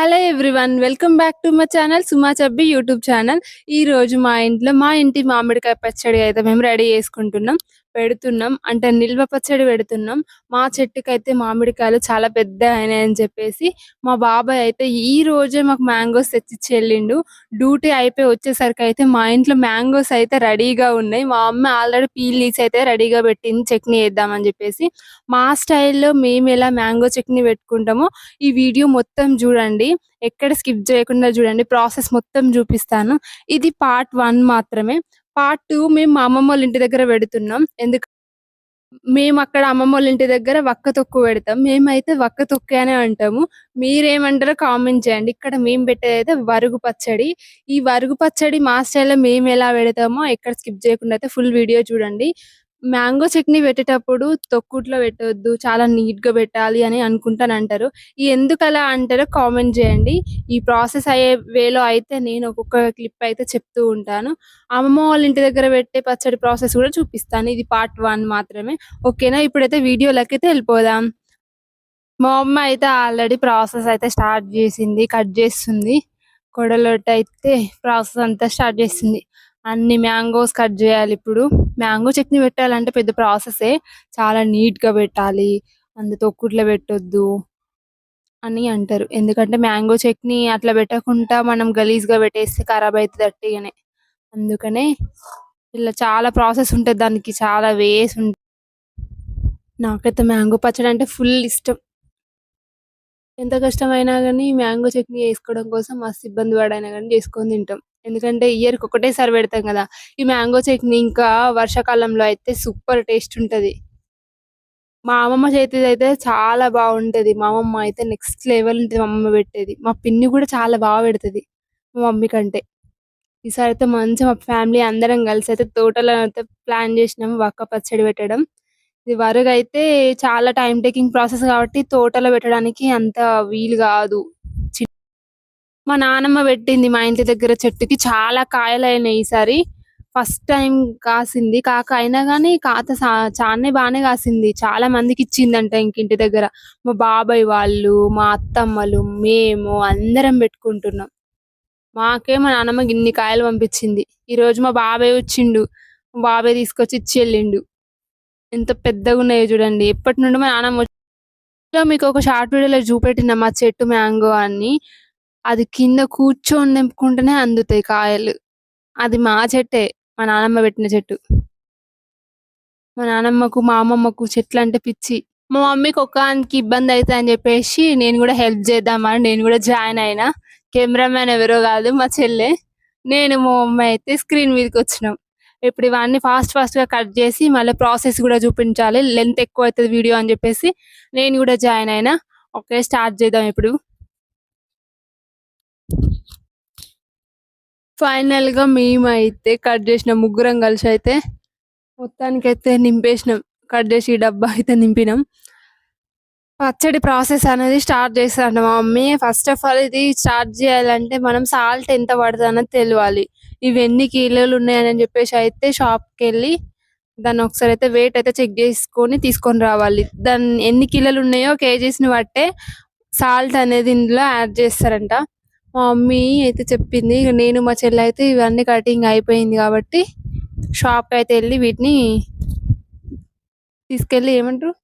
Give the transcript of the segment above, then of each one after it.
Hello everyone, welcome back to my channel Suma chubby YouTube channel. ఈ రోజు మా ఇంట్లో మా ఇంటి మామిడికాయ పచ్చడి అయితే మేము రెడీ చేసుకుంటున్నాం, పెడుతున్నాం. అంటే నిల్వ పచ్చడి పెడుతున్నాం. మా చెట్టుకైతే మామిడికాయలు చాలా పెద్ద అయినాయని చెప్పేసి మా బాబాయ్ అయితే ఈ రోజే మాకు మ్యాంగోస్ తెచ్చిచ్చి వెళ్ళిండు. డ్యూటీ అయిపోయి వచ్చేసరికి అయితే మా ఇంట్లో మ్యాంగోస్ అయితే రెడీగా ఉన్నాయి. మా అమ్మ ఆల్రెడీ పీల్ తీసి అయితే రెడీగా పెట్టింది చట్నీ వేద్దామని చెప్పేసి. మా స్టైల్లో మేము ఎలా మ్యాంగో చట్నీ పెట్టుకుంటామో ఈ వీడియో మొత్తం చూడండి, ఎక్కడ స్కిప్ చేయకుండా చూడండి. ప్రాసెస్ మొత్తం చూపిస్తాను. ఇది పార్ట్ 1 మాత్రమే. పార్ట్ 2 మేము మా అమ్మమ్మోళ్ళ ఇంటి దగ్గర పెడుతున్నాం. మేము అక్కడ అమ్మమ్మోళ్ళ ఇంటి దగ్గర వక్క తొక్కు పెడతాం. మేమైతే వక్క తొక్కే అనే అంటాము. మీరేమంటారో కామెంట్ చేయండి. ఇక్కడ మేము పెట్టేదైతే వరుగు పచ్చడి. ఈ వరుగు పచ్చడి మా స్టైల్‌లో మేము ఎలా పెడతామో ఎక్కడ స్కిప్ చేయకుండా అయితే ఫుల్ వీడియో చూడండి. మ్యాంగో చట్నీ పెట్టేటప్పుడు తొక్కుట్లో పెట్టొద్దు, చాలా నీట్‌గా పెట్టాలి అని అనుకుంటానంటారు. ఎందుకలా అంటారో కామెంట్ చేయండి. ఈ ప్రాసెస్ అయ్యే వేలో అయితే నేను ఒక్కొక్క క్లిప్ అయితే చెప్తూ ఉంటాను. అమ్మమ్మ వాళ్ళ ఇంటి దగ్గర పెట్టే పచ్చడి ప్రాసెస్ కూడా చూపిస్తాను. ఇది పార్ట్ 1 మాత్రమే. ఓకేనా? ఇప్పుడైతే వీడియోలకైతే వెళ్ళిపోదాం. మా అమ్మ అయితే ఆల్రెడీ ప్రాసెస్ అయితే స్టార్ట్ చేసింది. కట్ చేస్తుంది. కొడలోటైతే ప్రాసెస్ అంతా స్టార్ట్ చేసింది. అన్ని మ్యాంగోస్ కట్ చేయాలి ఇప్పుడు. మ్యాంగో చట్నీ పెట్టాలంటే పెద్ద ప్రాసెసే. చాలా నీట్‌గా పెట్టాలి. తొక్కుట్లో పెట్టొద్దు అని అంటారు. ఎందుకంటే మ్యాంగో చట్నీ అట్లా పెట్టకుండా మనం గలీజ్‌గా పెట్టేస్తే ఖరాబ్ అయితది అట్టిగనే. అందుకనే ఇలా చాలా ప్రాసెస్ ఉంటది. దానికి చాలా వేస్ నాకైతే మ్యాంగో పచ్చడి అంటే ఫుల్ ఇష్టం. ఎంత కష్టమైనా గానీ మ్యాంగో చట్నీ చేసుకోవడం కోసం మస్తు ఇబ్బంది పడైనా గానీ చేసుకొని తింటాం. ఎందుకంటే ఇయర్‌కి ఒకటేసారి పెడతాం గదా! ఈ మ్యాంగో చట్నీ ఇంకా వర్షాకాలంలో అయితే సూపర్ టేస్ట్ ఉంటది. మా అమ్మమ్మ చేతిదైతే చాలా బావుంటది. మా అమ్మమ్మ అయితే నెక్స్ట్ లెవెల్ ఉంటది మా అమ్మమ్మ పెట్టేది. మా పిన్ని గూడా చాలా పెడతది మా మమ్మీ కంటే. ఈసారైతే మంచిగా మా ఫ్యామిలీ అందరం కలిసైతే తోటలో అయితే ప్లాన్ జేసినాం వక్క పచ్చడి పెట్టడం. ఇది వరగైతే చాలా టైమ్ టేకింగ్ ప్రాసెస్ కాబట్టి తోటలో పెట్టడానికి అంత వీలు గాదు. చి మా నానమ్మ పెట్టింది మా ఇంటి దగ్గర చెట్టుకి. చాలా కాయలయినాయి ఈసారి. ఫస్ట్ టైమ్ కాసింది. అయినా గానీ చానే బానే కాసింది. చాలా మందికిచ్చిందంట ఇంకింటి దగ్గర. మా బాబాయ్ వాళ్ళు, మా అత్తమ్మలు, మేము అందరం పెట్టుకుంటున్నాం. మా నానమ్మ గిన్ని కాయలు పంపించింది. ఈరోజు మా బాబాయ్ వచ్చిండు. మా బాబాయ్ తీసుకొచ్చి ఇచ్చి ఎళ్ళిండు. ఎంత పెద్దగున్నాయో చూడండి. ఎప్పటినుండో మా నానమ్మ మీకొక షార్ట్ వీడియోలో చూపెట్టిన మా చెట్టు మ్యాంగో అని. అది కింద కూర్చొని తెంపుకుంటేనే అందుతాయి కాయలు. అది మా చెట్టే. మా నానమ్మ పెట్టిన చెట్టు. మా నానమ్మకు, మా అమ్మమ్మకు చెట్లంటే పిచ్చి. మా మమ్మీకి ఒకానికి ఇబ్బందయితదని జెప్పేసి నేను గూడా హెల్ప్ చేద్దామని నేను గూడా జాయిన్ అయినా. కెమెరామాన్ ఎవరో గాదు మా చెల్లె. నేను, మా మమ్మీ అయితే స్క్రీన్ మీదకొచ్చినాం. ఇప్పుడు ఇవన్నీ ఫాస్ట్‌గా కట్ జేసి మళ్ళీ ప్రాసెస్ గూడా చూపించాలి. లెంత్ ఎక్కువైతది వీడియో అని జెప్పేసి నేను గూడా జాయిన్ అయినా. ఓకే, స్టార్ట్ చేద్దాం ఇప్పుడు. ఫైనల్‌గా మేమైతే కట్ జేసినాం. ముగ్గురం కలిసైతే మొత్తానికైతే నింపేసినాం. కట్ జేసి డబ్బా అయితే నింపినాం. పచ్చడి ప్రాసెస్ అనేది స్టార్ట్ చేశారంట మా మమ్మీ. ఫస్ట్ ఆఫ్ ఆల్ ఇది స్టార్ట్ చేయాలంటే మనం సాల్ట్ ఎంత పడతదన్నది తెలవాలి. ఇవి ఎన్ని కిలోలు ఉన్నాయని చెప్పేసి అయితే షాప్‌కెళ్ళి దాన్ని ఒకసారి అయితే వెయిట్ అయితే చెక్ చేసుకొని తీసుకొని రావాలి. ఎన్ని కిలోలు ఉన్నాయో కేజీస్‌ని బట్టే సాల్ట్ అనేది ఇందులో యాడ్ చేస్తారంట. మా మమ్మీ అయితే చెప్పింది. ఇగ నేను మా చెల్లి అయితే ఇవన్నీ కటింగ్ అయిపోయింది కాబట్టి షాప్‌కైతే ఎళ్లి వీటిని తీసుకెళ్ళి ఏమంటారు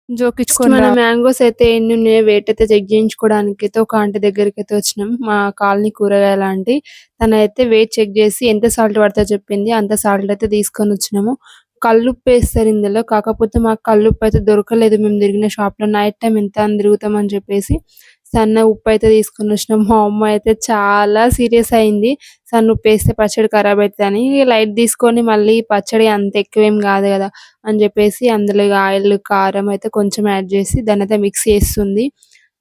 జోకిచ్చుకొని మన మ్యాంగోస్ అయితే ఎన్ని ఉన్నాయో వెయిట్ అయితే చెక్ చేయించుకోవడానికి అయితే ఒక ఆంటీ దగ్గరికైతే వచ్చినాం. మా కాలనీ కూరగాయల ఆంటీ. తనైతే వెయిట్ చెక్ చేసి ఎంత సాల్ట్ పడతదో చెప్పింది. అంత సాల్ట్ అయితే తీసుకొని వచ్చినాము. కల్లుప్పు ఏస్తారు ఇందులో. కాకపోతే మాకు కల్లుప్పు అయితే దొరకలేదు మేము తిరిగిన షాప్‌లో. నైట్ టైమ్ ఎంత అని తిరుగుతామని చెప్పేసి సన్న ఉప్పు అయితే తీసుకొని వచ్చినాం. మా అమ్మ అయితే చాలా సీరియస్ అయింది. సన్న ఉప్పు ఏస్తే పచ్చడి ఖరాబ్ అయితదని. లైట్ తీసుకొని మళ్ళీ పచ్చడి అంత ఎక్కువేం కాదు కదా అని చెప్పేసి అందులో ఆయిల్, కారం అయితే కొంచెం యాడ్ చేసి దాన్నయితే మిక్స్ చేస్తుంది.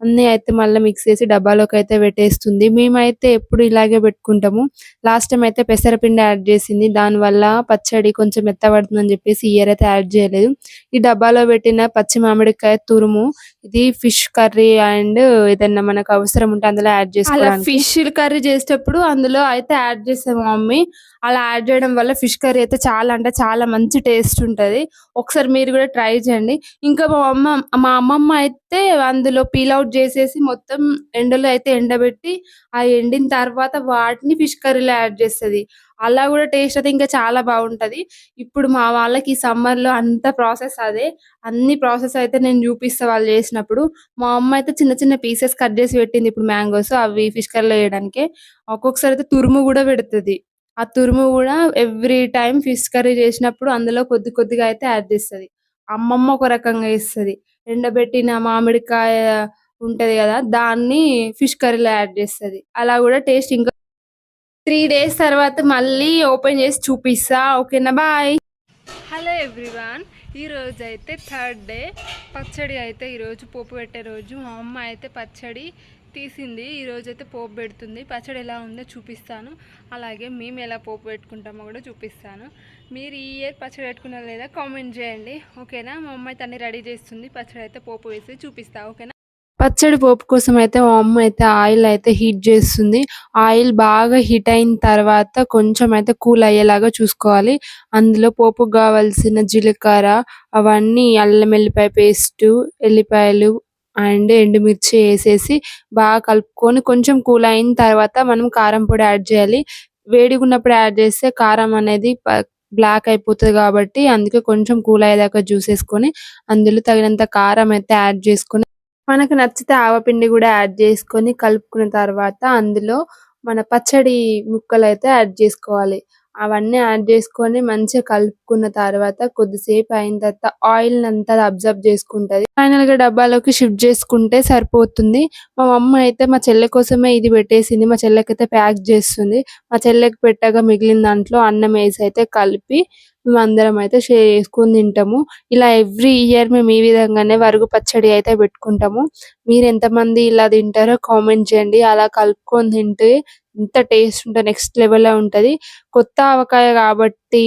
అన్నీ అయితే మళ్ళీ మిక్స్ చేసి డబ్బాలోకి అయితే పెట్టేస్తుంది. మేమైతే ఎప్పుడు ఇలాగే పెట్టుకుంటాము. లాస్ట్ టైమ్ అయితే పెసరపిండి యాడ్ చేసింది. దానివల్ల పచ్చడి కొంచెం మెత్తబడుతుందని చెప్పేసి ఈ ఇయర్ అయితే యాడ్ చేయలేదు. ఈ డబ్బాలో పెట్టిన పచ్చి మామిడికాయ తురుము ఇది ఫిష్ కర్రీ అండ్ ఏదన్నా మనకు అవసరం ఉంటే అందులో యాడ్ చేసుకోవడానికి. అలా ఫిష్ కర్రీ చేసేటప్పుడు అందులో అయితే యాడ్ చేస్తది మా మమ్మీ. అలా యాడ్ చేయడం వల్ల ఫిష్ కర్రీ అయితే చాలా అంటే చాలా మంచి టేస్ట్ ఉంటది. ఒకసారి మీరు కూడా ట్రై చేయండి. ఇంకా మా అమ్మమ్మ అయితే అందులో పీల్ ఔట్ చేసేసి మొత్తం ఎండలో అయితే ఎండబెట్టి, ఆ ఎండిన తర్వాత వాటిని ఫిష్ కర్రీలో యాడ్ చేస్తది. అలా కూడా టేస్ట్ అయితే ఇంకా చాలా బాగుంటది. ఇప్పుడు మా వాళ్ళకి ఈ సమ్మర్‌లో అంత ప్రాసెస్ అదే. అన్ని ప్రాసెస్ అయితే నేను చూపిస్తా వాళ్ళు చేసినప్పుడు. మా అమ్మ అయితే చిన్న చిన్న పీసెస్ కట్ చేసి పెట్టింది ఇప్పుడు మ్యాంగోస్ అవి ఫిష్ కర్రీలో ఎయడానికే. ఒక్కొక్కసారి అయితే తురుము కూడా పెడతది. ఆ తురుము కూడా ఎవ్రీ టైమ్ ఫిష్ కర్రీ చేసినప్పుడు అందులో కొద్ది కొద్దిగా అయితే యాడ్ చేస్తది. అమ్మమ్మ ఒక రకంగా చేస్తది. ఎండబెట్టిన మామిడికాయ ఉంటది కదా! దాన్ని ఫిష్ కర్రీలో యాడ్ చేస్తది. అలా కూడా టేస్ట్ ఇంకా 3 డేస్ తర్వాత మళ్ళీ ఓపెన్ చేసి చూపిస్తా. ఓకేనా? బాయ్. Hello everyone. ఈరోజైతే థర్డ్ డే. పచ్చడి అయితే ఈరోజు పోపు పెట్టే రోజు. మా అమ్మ అయితే పచ్చడి తీసింది. ఈరోజైతే పోపు పెడుతుంది. పచ్చడి ఎలా ఉందో చూపిస్తాను. అలాగే మేము ఎలా పోపు పెట్టుకుంటామో కూడా చూపిస్తాను. మీరు ఈ ఇయర్ పచ్చడి పెట్టుకున్నారా లేదా కామెంట్ చేయండి. ఓకేనా? మా అమ్మ అయితే అన్ని రెడీ చేస్తుంది. పచ్చడి అయితే పోపు వేసి చూపిస్తా. ఓకేనా? పచ్చడి పోపు కోసం అయితే మా అమ్మ అయితే ఆయిల్ అయితే హీట్ చేస్తుంది. ఆయిల్ బాగా హీట్ అయిన తర్వాత కొంచెం అయితే కూల్ అయ్యేలాగా చూసుకోవాలి. అందులో పోపుకు కావాల్సిన జీలకర్ర అవన్నీ అల్లం ఎల్లిపాయ పేస్టు, ఎల్లిపాయలు అండ్ ఎండుమిర్చి ఏసేసి బాగా కలుపుకొని కొంచెం కూల్ అయిన తర్వాత మనం కారం పొడి యాడ్ చేయాలి. వేడిగున్నప్పుడు యాడ్ చేస్తే కారం అనేది బ్లాక్ అయిపోతది కాబట్టి అందుకే కొంచెం కూల్ అయ్యేదాకా చూసేసుకొని అందులో తగినంత కారం అయితే యాడ్ చేసుకొని మనకు నచ్చితే ఆవపిండి గూడా యాడ్ చేసుకొని కలుపుకున్న తర్వాత అందులో మన పచ్చడి ముక్కలైతే యాడ్ చేసుకోవాలి. అవన్నీ యాడ్ చేసుకొని మంచిగా కలుపుకున్న తర్వాత కొద్దిసేపు అయిన తర్వాత ఆయిల్‌నంతా అది అబ్జర్వ్ చేసుకుంటది. ఫైనల్‌గా డబ్బాలోకి షిఫ్ట్ చేసుకుంటే సరిపోతుంది. మా మమ్మీ అయితే మా చెల్లె కోసమే ఇది పెట్టేసింది. మా చెల్లెకైతే ప్యాక్ చేస్తుంది. మా చెల్లెకి పెట్టగా మిగిలిన దాంట్లో అన్నం ఏసి అయితే కలిపి మేమందరం అయితే షేర్ చేసుకొని తింటాము. ఇలా ఎవ్రీ ఇయర్ మేము ఈ విధంగానే వరుగు పచ్చడి అయితే పెట్టుకుంటాము. మీరెంతమంది ఇలా తింటారో కామెంట్ చేయండి. అలా కలుపుకొని తింటే ఎంత టేస్ట్ ఉంటది నెక్స్ట్ లెవెల్‌లో ఉంటది. కొత్త ఆవకాయ కాబట్టి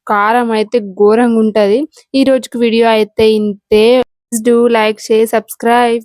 కారం అయితే ఘోరంగుంటది. ఈ రోజుకి వీడియో అయితే ఇంతే. Please do like, share, subscribe.